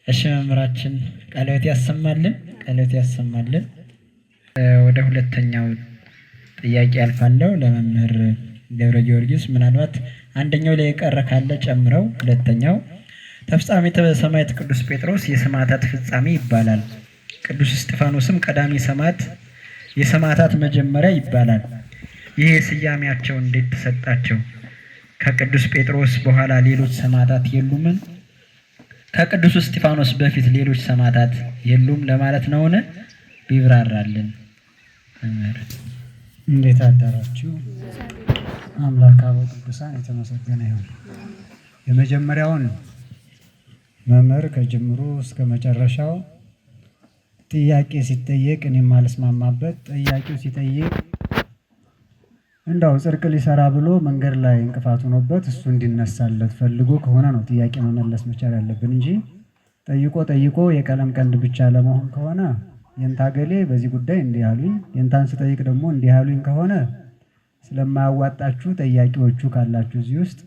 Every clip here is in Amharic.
እሺ መምህራችን ቃልዎት ያሰማልን። ወደ ሁለተኛው ጥያቄ አልፋለሁ። ለመምህር ገብረ ጊዮርጊስ ምናልባት አንደኛው ላይ የቀረ ካለ ጨምረው። ሁለተኛው ተፍጻሜተ ሰማዕት ቅዱስ ጴጥሮስ የሰማዕታት ፍጻሜ ይባላል። ቅዱስ እስጢፋኖስም ቀዳሚ ሰማዕት የሰማዕታት መጀመሪያ ይባላል። ይህ ስያሜያቸው እንዴት ተሰጣቸው? ከቅዱስ ጴጥሮስ በኋላ ሌሎች ሰማዕታት የሉምን? ከቅዱስ እስጢፋኖስ በፊት ሌሎች ሰማዕታት የሉም ለማለት ነውን? ቢብራራልን። እንዴት አደራችሁ? አምላክ አበው ቅዱሳን የተመሰገነ ይሁን። የመጀመሪያውን መምህር ከጅምሩ እስከ መጨረሻው ጥያቄ ሲጠየቅ እኔም አልስማማበት፣ ጥያቄው ሲጠይቅ እንዳው ጽድቅ ሊሰራ ብሎ መንገድ ላይ እንቅፋት ሆኖበት እሱ እንዲነሳለት ፈልጎ ከሆነ ነው ጥያቄ መመለስ መቻል ያለብን እንጂ ጠይቆ የቀለም ቀንድ ብቻ ለመሆን ከሆነ የንታገሌ በዚህ ጉዳይ እንዲህ ያሉኝ የንታን ስጠይቅ ደግሞ እንዲህ ያሉኝ ከሆነ ስለማያዋጣችሁ ጠያቂዎቹ ካላችሁ እዚህ ውስጥ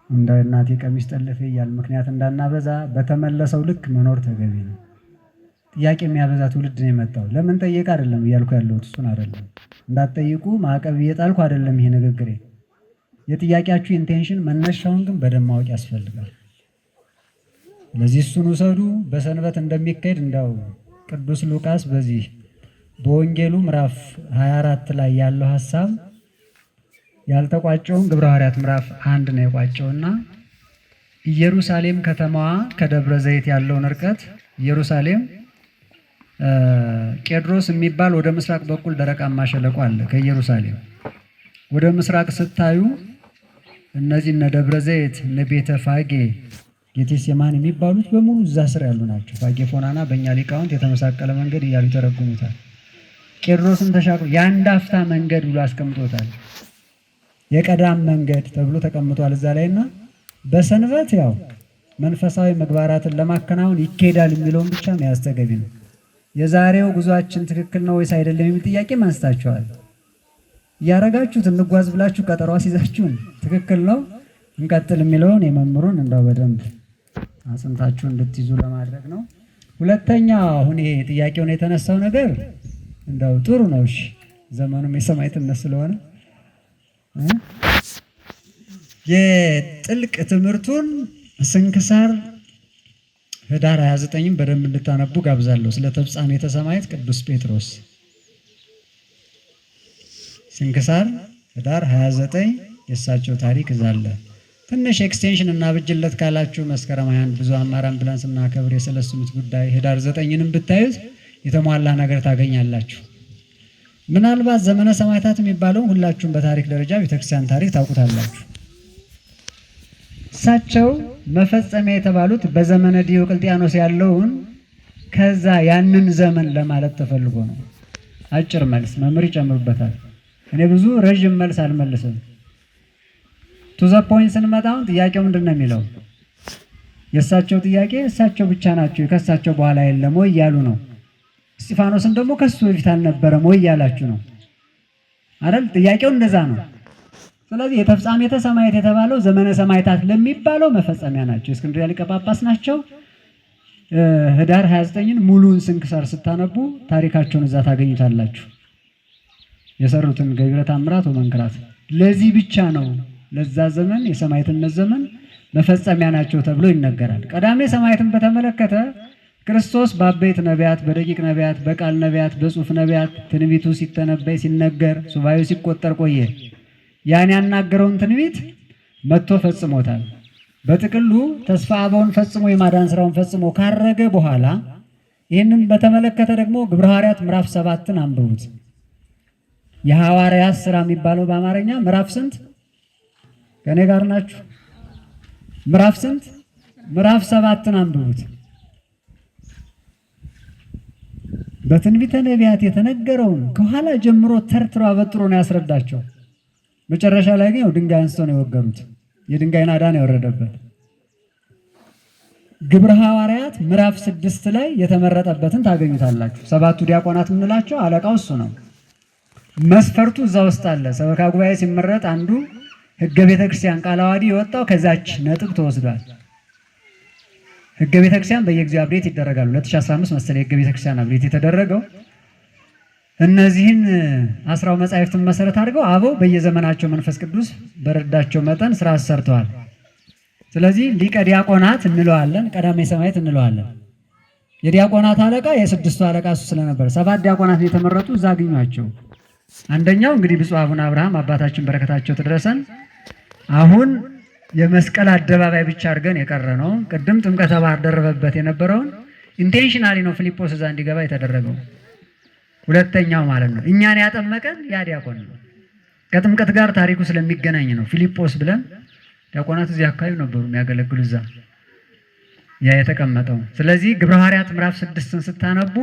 እንደ እናቴ ቀሚስ ጠለፈ እያል ምክንያት እንዳናበዛ በተመለሰው ልክ መኖር ተገቢ ነው። ጥያቄ የሚያበዛ ትውልድ ነው የመጣው። ለምን ጠየቅ አይደለም እያልኩ ያለሁት እሱን አይደለም። እንዳትጠይቁ ማዕቀብ እየጣልኩ አይደለም። ይሄ ንግግሬ የጥያቄያችሁ ኢንቴንሽን መነሻውን ግን በደንብ ማወቅ ያስፈልጋል። ለዚህ እሱን ውሰዱ። በሰንበት እንደሚካሄድ እንዳው ቅዱስ ሉቃስ በዚህ በወንጌሉ ምዕራፍ 24 ላይ ያለው ሐሳብ ያልተቋጨውን ግብረ ሐዋርያት ምዕራፍ 1 ነው የቋጨውና ኢየሩሳሌም ከተማዋ ከደብረ ዘይት ያለውን ርቀት ኢየሩሳሌም ቄድሮስ የሚባል ወደ ምስራቅ በኩል ደረቃማ ሸለቆ አለ። ከኢየሩሳሌም ወደ ምስራቅ ስታዩ እነዚህ እነ ደብረ ዘይት እነ ቤተ ፋጌ ጌቴሴማኒ የሚባሉት በሙሉ እዛ ስር ያሉ ናቸው። ፋጌ ፎናና በእኛ ሊቃውንት የተመሳቀለ መንገድ እያሉ ይተረጉሙታል። ቄድሮስን ተሻግሮ የአንድ አፍታ መንገድ ብሎ አስቀምጦታል። የቀዳም መንገድ ተብሎ ተቀምጧል እዛ ላይና በሰንበት ያው መንፈሳዊ ምግባራትን ለማከናወን ይኬዳል የሚለውን ብቻ መያዝ ተገቢ ነው። የዛሬው ጉዟችን ትክክል ነው ወይስ አይደለም የሚል ጥያቄ ማንስታችኋል። እያረጋችሁት እንጓዝ ብላችሁ ቀጠሮ አስይዛችሁን ትክክል ነው እንቀጥል የሚለውን የመምህሩን እንዳው በደንብ አጽንታችሁ እንድትይዙ ለማድረግ ነው። ሁለተኛ አሁን ይሄ ጥያቄውን የተነሳው ነገር እንዳው ጥሩ ነው። እሺ ዘመኑም የሰማዕትነት ስለሆነ የጥልቅ ትምህርቱን ስንክሳር ህዳር 29 በደንብ እንድታነቡ ጋብዛለሁ። ስለ ተፍጻሜተ ሰማዕት ቅዱስ ጴጥሮስ ስንክሳር ህዳር 29 የእሳቸው ታሪክ እዛለ ትንሽ ኤክስቴንሽን እና ብጅለት ካላችሁ መስከረም 21 ብዙ አማራን ብለን ስናከብር የሰለስቱት ጉዳይ ህዳር 9ንም ብታዩት የተሟላ ነገር ታገኛላችሁ። ምናልባት ዘመነ ሰማዕታት የሚባለው ሁላችሁም በታሪክ ደረጃ ቤተክርስቲያን ታሪክ ታውቁታላችሁ። እሳቸው መፈጸሚያ የተባሉት በዘመነ ዲዮቅልጥያኖስ ያለውን ከዛ ያንን ዘመን ለማለት ተፈልጎ ነው። አጭር መልስ መምህር ይጨምሩበታል። እኔ ብዙ ረጅም መልስ አልመልስም። ቱ ዘ ፖይንት ስንመጣውን ጥያቄው ምንድን ነው የሚለው የእሳቸው ጥያቄ እሳቸው ብቻ ናቸው ከእሳቸው በኋላ የለም ወይ እያሉ ነው። እስጢፋኖስን ደግሞ ከሱ በፊት አልነበረም ወይ እያላችሁ ነው አይደል? ጥያቄው እንደዛ ነው። ስለዚህ የተፍጻሜተ ሰማዕት የተባለው ዘመነ ሰማዕታት ለሚባለው መፈጸሚያ ናቸው። የእስክንድርያ ሊቀ ጳጳስ ናቸው። ህዳር 29ን ሙሉን ስንክሳር ስታነቡ ታሪካቸውን እዛ ታገኙታላችሁ። የሰሩትን ገቢረ ተአምራት ወመንክራት ለዚህ ብቻ ነው ለዛ ዘመን የሰማዕትነት ዘመን መፈጸሚያ ናቸው ተብሎ ይነገራል። ቀዳሜ ሰማዕትን በተመለከተ ክርስቶስ በአበይት ነቢያት፣ በደቂቅ ነቢያት፣ በቃል ነቢያት፣ በጽሑፍ ነቢያት ትንቢቱ ሲተነበይ ሲነገር ሱባኤው ሲቆጠር ቆየ። ያን ያናገረውን ትንቢት መጥቶ ፈጽሞታል። በጥቅሉ ተስፋ አበውን ፈጽሞ የማዳን ስራውን ፈጽሞ ካረገ በኋላ ይህንን በተመለከተ ደግሞ ግብረ ሐዋርያት ምዕራፍ 7ን አንብቡት። የሐዋርያት ስራ የሚባለው በአማርኛ ምዕራፍ ስንት? ከኔ ጋር ናችሁ? ምዕራፍ ስንት? ምዕራፍ 7ን አንብቡት። በትንቢተ ነቢያት የተነገረውን ከኋላ ጀምሮ ተርትሮ አበጥሮ ነው ያስረዳቸው። መጨረሻ ላይ ግን ድንጋይ አንስተው ነው የወገሩት። የድንጋይ ናዳ ነው የወረደበት። ግብረ ሐዋርያት ምዕራፍ 6 ላይ የተመረጠበትን ታገኙታላችሁ። 7ቱ ዲያቆናት የምንላቸው አለቃው እሱ ነው። መስፈርቱ እዛ ውስጥ አለ። ሰበካ ጉባኤ ሲመረጥ አንዱ ሕገ ቤተ ክርስቲያን ቃለ ዓዋዲ የወጣው ከዛች ነጥብ ተወስዷል። ሕገ ቤተክርስቲያን በየጊዜው አብዴት ይደረጋል። 2015 መሰለኝ ሕገ ቤተክርስቲያን አብዴት የተደረገው። እነዚህን 10 መጻሕፍትን መሰረት አድርገው አበው በየዘመናቸው መንፈስ ቅዱስ በረዳቸው መጠን ስራ ሰርተዋል። ስለዚህ ሊቀ ዲያቆናት እንለዋለን፣ ቀዳሜ ሰማዕት እንለዋለን። የዲያቆናት አለቃ የስድስቱ አለቃ እሱ ስለነበር 7 ዲያቆናት የተመረጡ እዛ አገኟቸው። አንደኛው እንግዲህ ብፁዕ አቡነ አብርሃም አባታችን በረከታቸው ትድረሰን። አሁን የመስቀል አደባባይ ብቻ አድርገን የቀረ ነው። ቅድም ጥምቀተ ባህር ደረበበት የነበረውን ኢንቴንሽናሊ ነው ፊልጶስ እዛ እንዲገባ የተደረገው። ሁለተኛው ማለት ነው እኛን ያጠመቀን ያ ዲያቆን ነው። ከጥምቀት ጋር ታሪኩ ስለሚገናኝ ነው ፊልጶስ ብለን። ዲያቆናት እዚህ አካባቢ ነበሩ የሚያገለግሉ እዛ ያ የተቀመጠው። ስለዚህ ግብረ ሐዋርያት ምዕራፍ 6ን ስታነቡ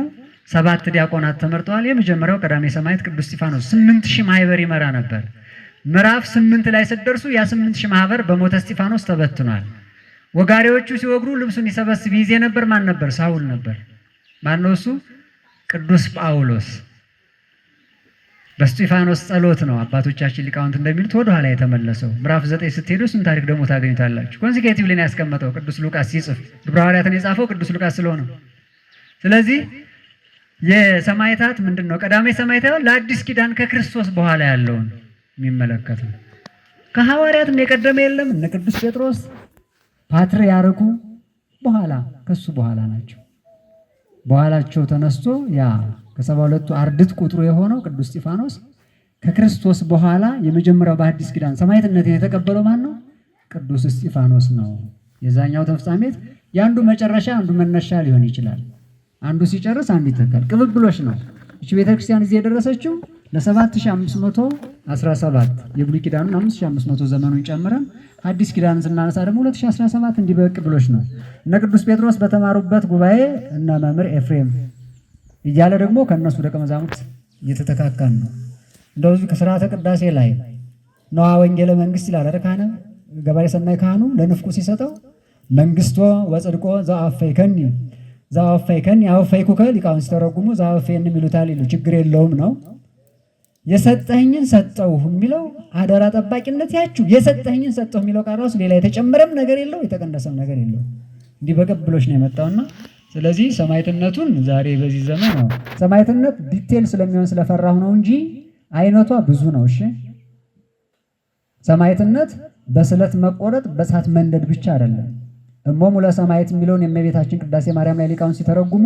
7 ዲያቆናት ተመርጠዋል። የመጀመሪያው ቀዳሜ ሰማዕት ቅዱስ እስጢፋኖስ 8000 ማህበር ይመራ ነበር። ምዕራፍ 8 ላይ ስትደርሱ ያ 8000 ማህበር በሞተ እስጢፋኖስ ተበትኗል። ወጋሪዎቹ ሲወግሩ ልብሱን ይሰበስብ ይዜ ነበር። ማን ነበር? ሳውል ነበር። ማን ነው እሱ? ቅዱስ ጳውሎስ። በእስጢፋኖስ ጸሎት ነው አባቶቻችን ሊቃውንት እንደሚሉት ወደ ኋላ የተመለሰው። ምዕራፍ 9 ስትሄዱ እሱን ታሪክ ደግሞ ታገኙታላችሁ። ኮንሲኬቲቭሊ ነው ያስቀመጠው ቅዱስ ሉቃስ ሲጽፍ። ግብረ ሐዋርያትን የጻፈው ቅዱስ ሉቃስ ስለሆነ ስለዚህ የሰማዕታት ምንድን ነው? ቀዳሜ ሰማዕታት ለአዲስ ኪዳን ከክርስቶስ በኋላ ያለውን የሚመለከት ነው። ከሐዋርያትም የቀደመ የለም። እነ ቅዱስ ጴጥሮስ ፓትርያርኩ በኋላ ከሱ በኋላ ናቸው። በኋላቸው ተነስቶ ያ ከ72ቱ አርድእት ቁጥሩ የሆነው ቅዱስ እስጢፋኖስ ከክርስቶስ በኋላ የመጀመሪያው በአዲስ ኪዳን ሰማዕትነትን የተቀበለው ማን ነው? ቅዱስ እስጢፋኖስ ነው። የዛኛው ተፍጻሜት የአንዱ መጨረሻ አንዱ መነሻ ሊሆን ይችላል። አንዱ ሲጨርስ አንዱ ይተካል። ቅብብሎሽ ነው። እቺ ቤተክርስቲያን እዚህ የደረሰችው ለ7517 የብሉይ ኪዳኑን 5500 ዘመኑን ጨምረን አዲስ ኪዳንን ስናነሳ ደግሞ 2017 እንዲህ በቅብብሎሽ ነው። እነ ቅዱስ ጴጥሮስ በተማሩበት ጉባኤ እና መምህር ኤፍሬም እያለ ደግሞ ከነሱ ደቀ መዛሙርት እየተተካካን ነው። እንደዚህ ከሥርዓተ ቅዳሴ ላይ ነዋ ወንጌለ መንግስት ይላል አይደል? ገባሬ ሰናይ ካህኑ ለንፍቁ ሲሰጠው መንግስቶ ወጽድቆ ዘአፈይከኒ ዘአፈይከኒ አወፈይኩከ ሊቃውንት ሲተረጉሙ ዘአፈይን የሚሉታል ይሉ ችግር የለውም ነው። የሰጠኝን ሰጠው የሚለው አደራ ጠባቂነት ያችሁ የሰጠኝን ሰጠው የሚለው ቃል ራሱ ሌላ የተጨመረም ነገር የለው የተቀነሰም ነገር የለው። እንዲህ በቅብብሎሽ ነው የመጣውና ስለዚህ ሰማዕትነቱን ዛሬ በዚህ ዘመን ነው ሰማዕትነት ዲቴል ስለሚሆን ስለፈራሁ ነው እንጂ አይነቷ ብዙ ነው። እሺ ሰማዕትነት በስለት መቆረጥ በእሳት መንደድ ብቻ አይደለም። እሞሙ ለሰማዕት የሚለውን የእመቤታችን ቅዳሴ ማርያም ላይ ሊቃውንት ሲተረጉሙ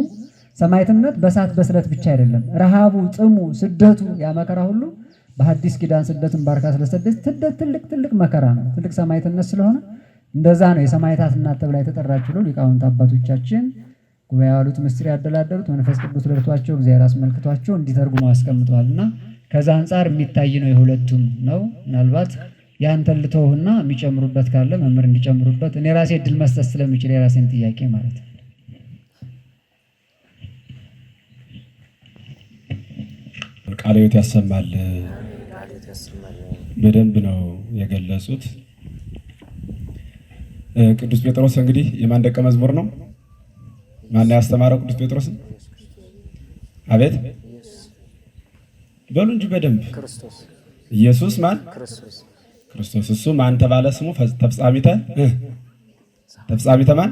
ሰማዕትነት በእሳት በስለት ብቻ አይደለም። ረሃቡ፣ ጥሙ፣ ስደቱ ያ መከራ ሁሉ በሐዲስ ኪዳን ስደትን ባርካ ስለሰደች ትልቅ መከራ ነው። ትልቅ ሰማዕትነት ስለሆነ እንደዛ ነው የሰማዕታት እናት ተብላ የተጠራችው ሊቃውንት አባቶቻችን ጉባኤ ያሉት ምስጢር ያደላደሉት መንፈስ ቅዱስ ረድቷቸው እግዚአብሔር አስመልክቷቸው እንዲተርጉሙ አስቀምጠዋልና ከዛ አንጻር የሚታይ ነው የሁለቱም ነው። ምናልባት ያንተን ልተውህና የሚጨምሩበት ካለ መምህር እንዲጨምሩበት እኔ ራሴ እድል መስጠት ስለምችል የራሴን ጥያቄ ማለት ነው። ቃለ ሕይወት ያሰማል። በደንብ ነው የገለጹት። ቅዱስ ጴጥሮስ እንግዲህ የማን ደቀ መዝሙር ነው? ማን ያስተማረው ቅዱስ ጴጥሮስን? አቤት በሉ እንጂ በደንብ ኢየሱስ ማን? ክርስቶስ። እሱ ማን ተባለ ስሙ? ተፍጻሚተ ማን?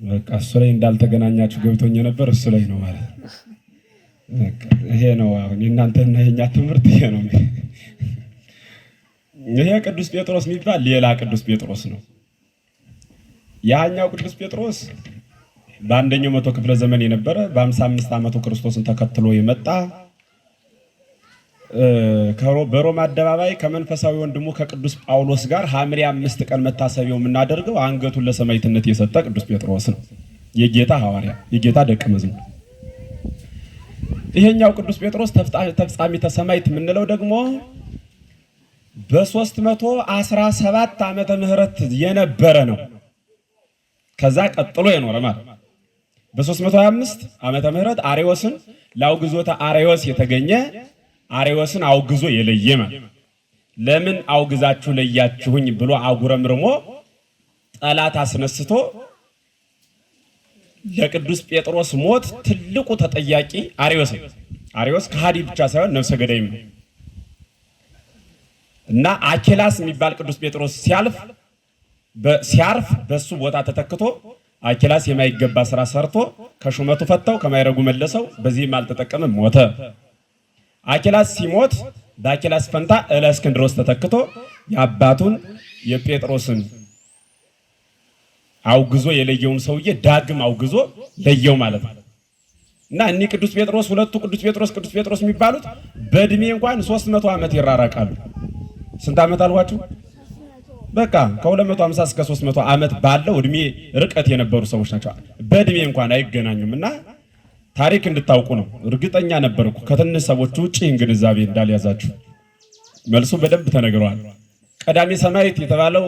በቃ እሱ ላይ እንዳልተገናኛችሁ ገብቶኝ ነበር። እሱ ላይ ነው ማለት ይሄ ነው። አሁን እናንተና የኛ ትምህርት ይሄ ነው። ይሄ ቅዱስ ጴጥሮስ የሚባል ሌላ ቅዱስ ጴጥሮስ ነው። ያኛው ቅዱስ ጴጥሮስ በአንደኛው መቶ ክፍለ ዘመን የነበረ በ55 ዓመቱ ክርስቶስን ተከትሎ የመጣ በሮማ አደባባይ ከመንፈሳዊ ወንድሙ ከቅዱስ ጳውሎስ ጋር ሐምሌ 5 ቀን መታሰቢያው የምናደርገው አንገቱን ለሰማዕትነት የሰጠ ቅዱስ ጴጥሮስ ነው። የጌታ ሐዋርያ፣ የጌታ ደቀ መዝሙር። ይሄኛው ቅዱስ ጴጥሮስ ተፍጻሚተ ሰማዕት የምንለው ደግሞ በ317 ዓመተ ምህረት የነበረ ነው። ከዛ ቀጥሎ የኖረ ማለት በ325 ዓመተ ምህረት አርዮስን ለአውግዞተ አርዮስ የተገኘ አርዮስን አውግዞ የለየ ማለት ለምን አውግዛችሁ ለያችሁኝ ብሎ አጉረምርሞ ጠላት አስነስቶ ለቅዱስ ጴጥሮስ ሞት ትልቁ ተጠያቂ አርዮስ ነው። አርዮስ ከሃዲ ብቻ ሳይሆን ነፍሰ ገዳይም ነው እና አኬላስ የሚባል ቅዱስ ጴጥሮስ ሲያልፍ ሲያርፍ በሱ ቦታ ተተክቶ አኪላስ የማይገባ ስራ ሰርቶ ከሹመቱ ፈታው ከማይረጉ መለሰው። በዚህም አልተጠቀመም፣ ሞተ። አኪላስ ሲሞት በአኪላስ ፈንታ እለእስክንድሮስ ተተክቶ የአባቱን የጴጥሮስን አውግዞ የለየውን ሰውዬ ዳግም አውግዞ ለየው ማለት ነው። እና እኒ ቅዱስ ጴጥሮስ ሁለቱ ቅዱስ ጴጥሮስ የሚባሉት በእድሜ እንኳን 300 ዓመት ይራራቃሉ። ስንት ዓመት አልኋችሁ? በቃ ከ250 እስከ 300 ዓመት ባለው እድሜ ርቀት የነበሩ ሰዎች ናቸው። በእድሜ እንኳን አይገናኙም። እና ታሪክ እንድታውቁ ነው። እርግጠኛ ነበርኩ ከትንሽ ሰዎች ውጪ ግንዛቤ እንዳልያዛችሁ። መልሱ በደንብ ተነግሯል። ቀዳሜ ሰማዕት የተባለው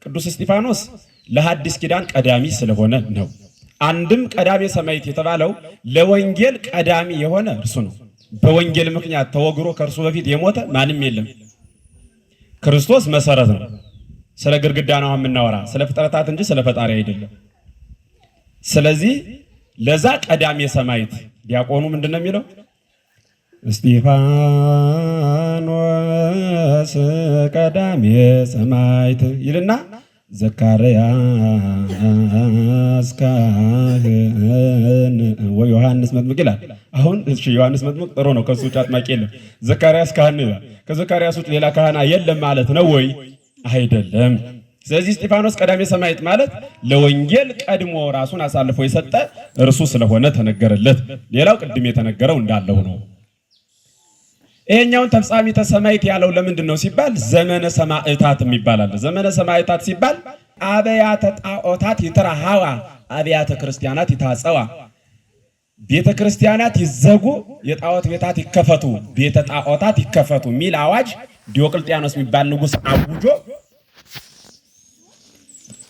ቅዱስ እስጢፋኖስ ለሐዲስ ኪዳን ቀዳሚ ስለሆነ ነው። አንድም ቀዳሜ ሰማዕት የተባለው ለወንጌል ቀዳሚ የሆነ እርሱ ነው። በወንጌል ምክንያት ተወግሮ ከእርሱ በፊት የሞተ ማንም የለም። ክርስቶስ መሰረት ነው። ስለ ግድግዳ ነው የምናወራ፣ ስለ ፍጥረታት እንጂ ስለ ፈጣሪ አይደለም። ስለዚህ ለዛ ቀዳሜ ሰማዕት ዲያቆኑ ምንድነው የሚለው? እስጢፋኖስ ቀዳሜ ሰማዕት ይልና ዘካርያስ ካህን ወዮሐንስ መጥምቅ ይላል። አሁን እሺ ዮሐንስ መጥምቅ ጥሩ ነው፣ ከሱ ውጭ አጥማቂ የለም። ዘካርያስ ካህን ይላል። ከዘካርያስ ውጭ ሌላ ካህን የለም ማለት ነው ወይ? አይደለም። ስለዚህ እስጢፋኖስ ቀዳሜ ሰማዕት ማለት ለወንጌል ቀድሞ ራሱን አሳልፎ የሰጠ እርሱ ስለሆነ ተነገረለት። ሌላው ቅድም የተነገረው እንዳለው ነው። ይሄኛውን ተፍጻሚተ ሰማዕት ያለው ለምንድን ነው ሲባል ዘመነ ሰማዕታት የሚባል። ዘመነ ሰማዕታት ሲባል አብያተ ጣዖታት ይትረሃዋ አብያተ ክርስቲያናት ይታጸዋ፣ ቤተ ክርስቲያናት ይዘጉ፣ የጣዖት ቤታት ይከፈቱ፣ ቤተ ጣዖታት ይከፈቱ ሚል አዋጅ ዲዮቅልጥያኖስ የሚባል ንጉስ አውጆ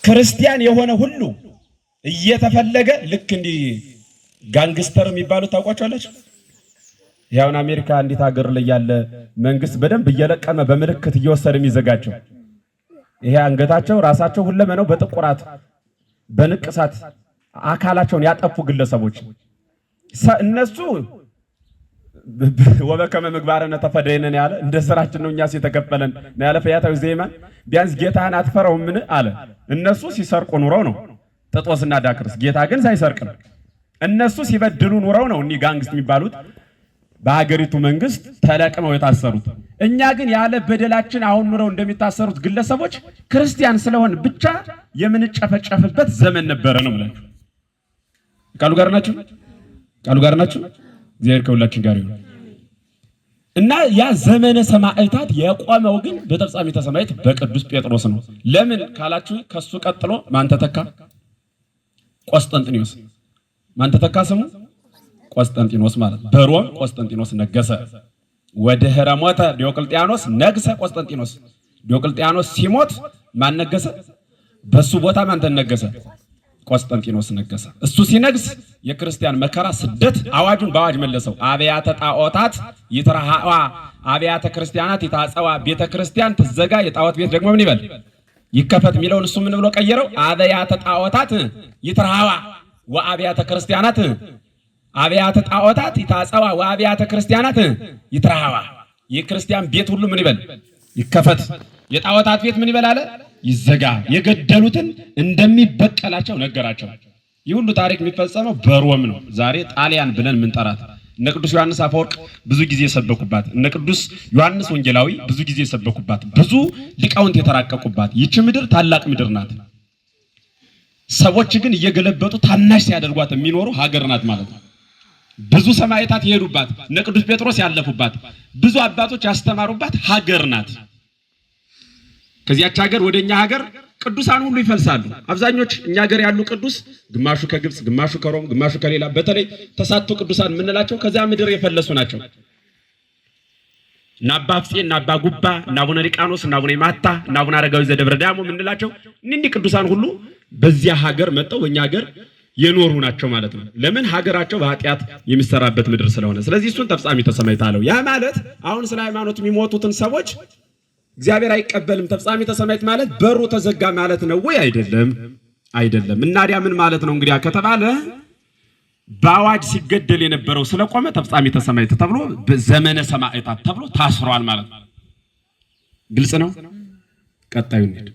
ክርስቲያን የሆነ ሁሉ እየተፈለገ ልክ እንዲህ ጋንግስተር የሚባሉት ታውቋቸዋለች። ያውን አሜሪካ እንዴት ሀገር ላይ ያለ መንግስት በደንብ እየለቀመ በምልክት እየወሰደ የሚዘጋቸው ይሄ አንገታቸው ራሳቸው ሁለመናው በጥቁራት በንቅሳት አካላቸውን ያጠፉ ግለሰቦች እነሱ ወበከመ ምግባርነ ተፈደይነን ያለ እንደ ስራችን ነው እኛስ የተከፈለን ነው ያለ ፈያታዊ ዜማን። ቢያንስ ጌታህን አትፈራውም ምን አለ። እነሱ ሲሰርቁ ኑረው ነው ጥጦስና ዳክርስ፣ ጌታ ግን ሳይሰርቅ ነው። እነሱ ሲበድሉ ኑረው ነው እኒ ጋንግስት የሚባሉት በሀገሪቱ መንግስት ተለቅመው የታሰሩት። እኛ ግን ያለ በደላችን አሁን ኑረው እንደሚታሰሩት ግለሰቦች ክርስቲያን ስለሆን ብቻ የምንጨፈጨፍበት ዘመን ነበረ ነው ማለት ነው። ቃሉ ጋር ናችሁ? ቃሉ ጋር ናችሁ? እግዚአብሔር ከሁላችን ጋር ይሁን። እና ያ ዘመነ ሰማዕታት የቆመው ግን በተፍጻሚተ ሰማዕት በቅዱስ ጴጥሮስ ነው። ለምን ካላችሁ ከሱ ቀጥሎ ማን ተተካ? ቆስጠንጢኖስ። ማን ተተካ? ስሙ ቆስጠንጢኖስ ማለት በሮም ቆስጠንጢኖስ ነገሰ። ወድኅረ ሞተ ዲዮቅልጥያኖስ ነግሰ ቆስጠንጢኖስ። ዲዮቅልጥያኖስ ሲሞት ማን ነገሰ? በሱ ቦታ ማን ተነገሰ? ቆስጠንጢኖስ ነገሰ። እሱ ሲነግስ የክርስቲያን መከራ ስደት አዋጁን በአዋጅ መለሰው። አብያተ ጣዖታት ይትረሃዋ አብያተ ክርስቲያናት ይታጸዋ፣ ቤተ ክርስቲያን ትዘጋ የጣዖት ቤት ደግሞ ምን ይበል ይከፈት የሚለውን እሱ ምን ብሎ ቀየረው? አብያተ ጣዖታት ይትረሃዋ ወአብያተ ክርስቲያናት አብያተ ጣዖታት ይታጸዋ ወአብያተ ክርስቲያናት ይትረሃዋ። የክርስቲያን ቤት ሁሉ ምን ይበል ይከፈት፣ የጣዖታት ቤት ምን ይበል አለ ይዘጋ። የገደሉትን እንደሚበቀላቸው ነገራቸው። ይህ ሁሉ ታሪክ የሚፈጸመው በሮም ነው። ዛሬ ጣሊያን ብለን ምንጠራት እነ ቅዱስ ዮሐንስ አፈወርቅ ብዙ ጊዜ የሰበኩባት፣ እነ ቅዱስ ዮሐንስ ወንጌላዊ ብዙ ጊዜ የሰበኩባት፣ ብዙ ሊቃውንት የተራቀቁባት ይህች ምድር ታላቅ ምድር ናት። ሰዎች ግን እየገለበጡ ታናሽ ሲያደርጓት የሚኖሩ ሀገር ናት ማለት ነው። ብዙ ሰማዕታት የሄዱባት፣ እነ ቅዱስ ጴጥሮስ ያለፉባት፣ ብዙ አባቶች ያስተማሩባት ሀገር ናት። ከዚያች ሀገር ወደኛ ሀገር ቅዱሳን ሁሉ ይፈልሳሉ። አብዛኞች እኛ ሀገር ያሉ ቅዱስ ግማሹ ከግብጽ፣ ግማሹ ከሮም፣ ግማሹ ከሌላ በተለይ ተሳቱ ቅዱሳን የምንላቸው ከዚያ ምድር የፈለሱ ናቸው። እና አባ ፍፄ እና አባ ጉባ እና አቡነ ሊቃኖስ እና አቡነ ማታ እና አቡነ አረጋዊ ዘደብረ ዳሞ የምንላቸው እኒህ ቅዱሳን ሁሉ በዚያ ሀገር መጥተው በእኛ ሀገር የኖሩ ናቸው ማለት ነው። ለምን? ሀገራቸው በኃጢአት የሚሰራበት ምድር ስለሆነ። ስለዚህ እሱን ተፍጻሚተ ሰማዕት አለው። ያ ማለት አሁን ስለ ሃይማኖት የሚሞቱትን ሰዎች እግዚአብሔር አይቀበልም። ተፍጻሚተ ሰማዕት ማለት በሩ ተዘጋ ማለት ነው ወይ? አይደለም፣ አይደለም። እናዲያ ምን ማለት ነው እንግዲያ ከተባለ በአዋጅ ሲገደል የነበረው ስለቆመ ተፍጻሚተ ሰማዕት ተብሎ በዘመነ ሰማዕታት ተብሎ ታስሯል ማለት ነው። ግልጽ ነው። ቀጣዩ እንሂድ።